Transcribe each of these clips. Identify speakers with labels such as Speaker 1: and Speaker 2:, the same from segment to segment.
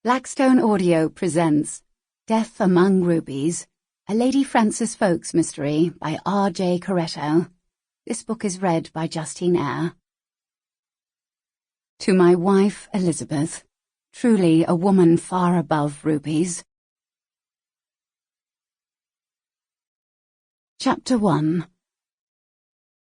Speaker 1: Blackstone Audio presents Death Among Rubies, a Lady Frances Ffolkes mystery by R.J. Koreto. This book is read by Justine Eyre. To my wife Elizabeth, truly a woman far above rubies. Chapter 1.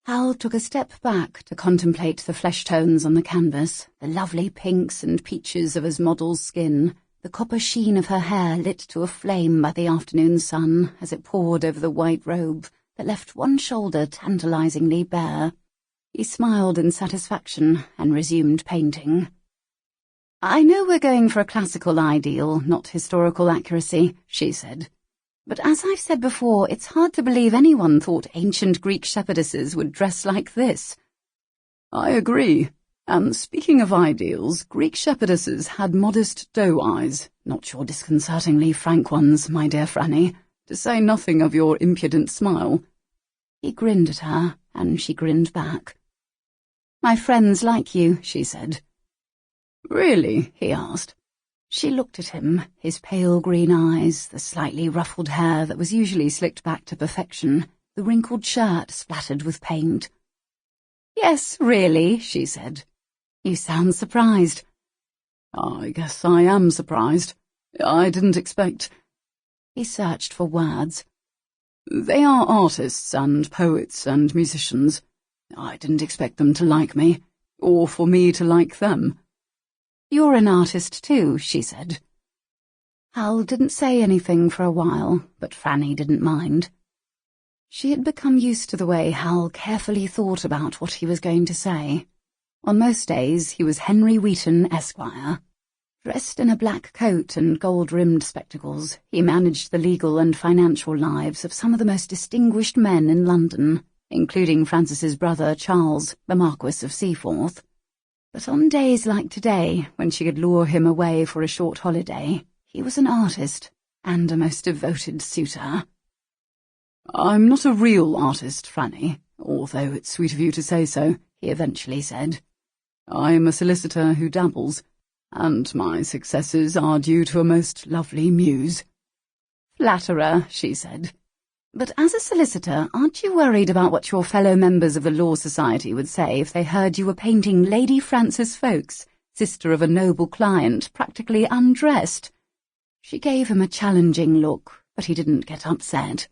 Speaker 1: Hal took a step back to contemplate the flesh tones on the canvas, the lovely pinks and peaches of his model's skin, the copper sheen of her hair lit to a flame by the afternoon sun as it poured over the white robe that left one shoulder tantalizingly bare. He smiled in satisfaction and resumed painting. "I know we're going for a classical ideal, not historical accuracy," she said. "But as I've said before, it's hard to believe anyone thought ancient Greek shepherdesses would dress like this."
Speaker 2: "I agree. And speaking of ideals, Greek shepherdesses had modest doe eyes, not your disconcertingly frank ones, my dear Franny, to say nothing of your impudent smile."
Speaker 1: He grinned at her, and she grinned back. "My friends like you," she said.
Speaker 2: "Really?" he asked.
Speaker 1: She looked at him, his pale green eyes, the slightly ruffled hair that was usually slicked back to perfection, the wrinkled shirt splattered with paint. "Yes, really," she said. "You sound surprised."
Speaker 2: "I guess I am surprised. I didn't expect—"
Speaker 1: He searched for words.
Speaker 2: "They are artists and poets and musicians. I didn't expect them to like me, or for me to like them."
Speaker 1: "You're an artist too," she said. Hal didn't say anything for a while, but Franny didn't mind. She had become used to the way Hal carefully thought about what he was going to say. On most days he was Henry Wheaton, Esquire. Dressed in a black coat and gold-rimmed spectacles, he managed the legal and financial lives of some of the most distinguished men in London, including Frances's brother Charles, the Marquis of Seaforth. But on days like today, when she could lure him away for a short holiday, he was an artist, and a most devoted suitor.
Speaker 2: "I'm not a real artist, Franny, although it's sweet of you to say so," he eventually said. "I'm a solicitor who dabbles, and my successes are due to a most lovely muse."
Speaker 1: "Flatterer," she said. "But as a solicitor, aren't you worried about what your fellow members of the Law Society would say if they heard you were painting Lady Frances Ffolkes, sister of a noble client, practically undressed?" She gave him a challenging look, but he didn't get upset.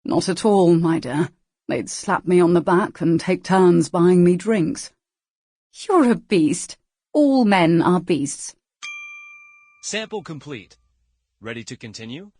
Speaker 2: "Not at all, my dear. They'd slap me on the back and take turns buying me drinks."
Speaker 1: "You're a beast. All men are beasts."
Speaker 3: Sample complete. Ready to continue?